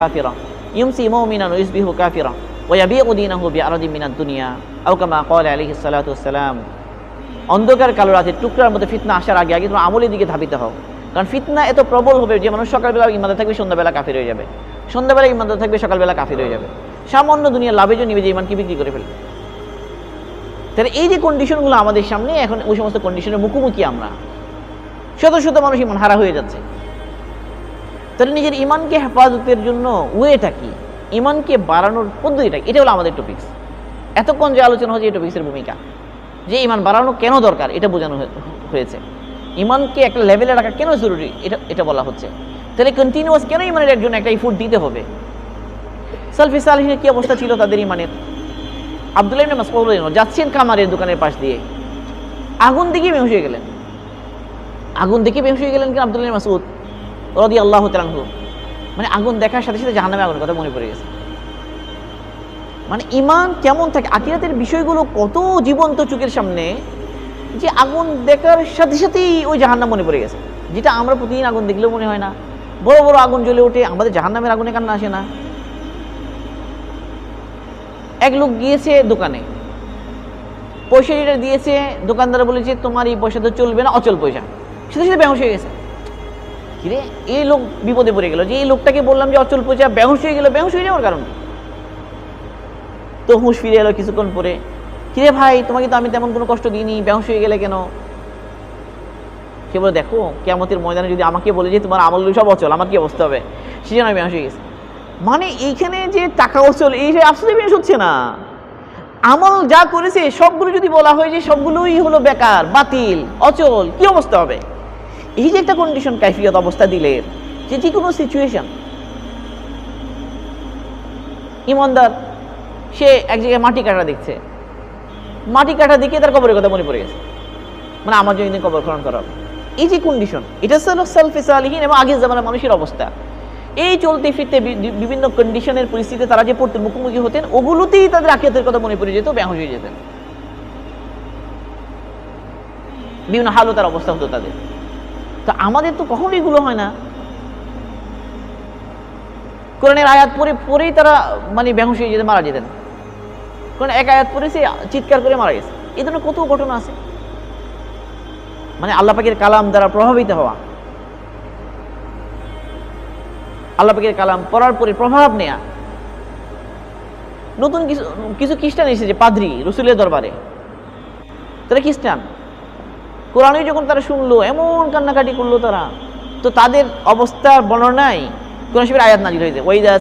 কাফিরা UMC মুমিনান ওয়া ইসবিহু কাফিরা ওয়া ইয়াবিউ দীনাহু বিআরাদিন মিনাদ দুনিয়া আও কামা ক্বালা আলাইহিস সালাতু ওয়াসসালাম। অন্ধকার কালো রাতের টুকরার মধ্যে ফিতনা আসার আগে আগে তোমরা আমলের দিকে ধাবিত হও, কারণ ফিতনা এত প্রবল হবে যে মানুষ সকালবেলা ইমানদার থাকবে, সন্ধ্যাবেলা কাফির হয়ে যাবে, সন্ধ্যাবেলা ইমানদার থাকবে, সকালবেলা কাফির হয়ে যাবে, সামান্য দুনিয়ার লাভের জন্য নিজে ইমানকে বিক্রি করে ফেলবে। তাহলে এই যে কন্ডিশনগুলো আমাদের সামনে, এখন ওই সমস্ত কন্ডিশনের মুখোমুখি আমরা, শত শত মানুষ ইমান হারা হয়ে যাচ্ছে। তাহলে নিজের ইমানকে হেফাজতের জন্য ওয়েটা কি, ইমানকে বাড়ানোর পদ্ধতিটা, এটা হলো আমাদের টপিকস। এতক্ষণ যে আলোচনা হচ্ছে এই টপিক্সের ভূমিকা, যে ইমান বাড়ানো কেন দরকার এটা বোঝানো হয়েছে, ইমানকে একটা লেভেলে রাখা কেন জরুরি এটা বলা হচ্ছে। তাহলে কন্টিনিউয়াস কেন ইমানের একজন একটা ইফোর্ট দিতে হবে। সালফে সালেহিনের কি অবস্থা ছিল তাদের ইমানের? আব্দুল্লাহ ইবনে মাসউদ রাদিয়াল্লাহু আনহু যাচ্ছেন কামারের দোকানের পাশ দিয়ে, আগুন দেখে বেহুশ হয়ে গেলেন। আগুন দেখে বেহুশ হয়ে গেলেন কেন আব্দুল্লাহ ইবনে মাসউদ রাদিয়াল্লাহু তাআলা আনহু? মানে আগুন দেখার সাথে সাথে জাহান্নামের আগুনের কথা মনে পড়ে গেছে। মানে ইমান কেমন থাকে, আখিরাতের বিষয়গুলো কত জীবন্ত চোখের সামনে, যে আগুন দেখার সাথে সাথেই ওই জাহান্নাম মনে পড়ে গেছে, যেটা আমরা প্রতিদিন আগুন দেখলেও মনে হয় না। বড় বড় আগুন জ্বলে ওঠে, আমাদের জাহান্নামের আগুনে কান্না আসে না? এক লোক গিয়েছে দোকানে, পয়সা যেটা দিয়েছে, দোকানদার বলেছে তোমার এই পয়সা তো চলবে না, অচল পয়সা। সাথে সাথে বেহুশ হয়ে গেছে। কিরে, এই লোক বিপদে পড়ে গেল যে এই লোকটাকে বললাম যে অচল পয়সা, বেহুশ হয়ে গেল। বেহুশ হয়ে যাওয়ার কারণ তো হুঁশ ফিরে এলো কিছুক্ষণ পরে। কিরে ভাই, তোমাকে তো আমি তেমন কোনো কষ্ট দিইনি, বেহুশ হয়ে গেলে কেন? সে বলে দেখো কিয়ামতের ময়দানে যদি আমাকে বলে যে তোমার আমল সব অচল, আমার কি অবস্থা হবে, সেজন্য আমি বেহুশ হয়ে গেছি। মানে এইখানে যে টাকা অচল, এই যে আসলে বেহুশ হচ্ছে না, আমল যা করেছে সবগুলো যদি বলা হয় যে সবগুলোই হলো বেকার, বাতিল, অচল, কি অবস্থা হবে? এই যে একটা কন্ডিশন, কাইফিয়ত, অবস্থা দিলে যে কোনো সিচুয়েশন। ইমানদার সে এক জায়গায় মাটি কাটা দেখছে, মাটি কাটা দেখে তার কবরের কথা মনে পড়ে গেছে, মানে আমার জন্য কবর খনন করা হবে। এই যে কন্ডিশন, এটা ছিল সালফে সালেহিন এবং আগের জামানার মানুষের অবস্থা। এই চলতে ফিরতে বিভিন্ন কন্ডিশনের পরিস্থিতিতে তারা যে পড়তে মুখোমুখি হতেন, ওগুলোতেই তাদের আখিরাতের কথা মনে পড়ে যেত, বেহুশ হয়ে যেতেন, বিভিন্ন হালতার অবস্থা হতো তাদের। তো আমাদের তো কখনো এগুলো হয় না। কোরআনের আয়াত পরেই তারা মানে বেহুশ হয়ে যেতে, মারা যেতেন। কোরআন এক আয়াত পড়েছে, চিৎকার করে মারা গেছে। এই ধরনের কত ঘটনা আছে। মানে আল্লাহ পাকের কালাম দ্বারা প্রভাবিত হওয়া, আল্লাহ পাকের কালাম পড়ার পরে প্রভাব নেয়া। নতুন কিছু খ্রিস্টান এসেছে পাদ্রী রসুলের দরবারে, তারা খ্রিস্টান। কোরআনে যখন তারা শুনলো, এমন কান্নাকাটি করলো তারা। তো তাদের অবস্থার বর্ণনায় কোরআন শরীফের আয়াত নাযিল হয়েছে, ওয়াইদা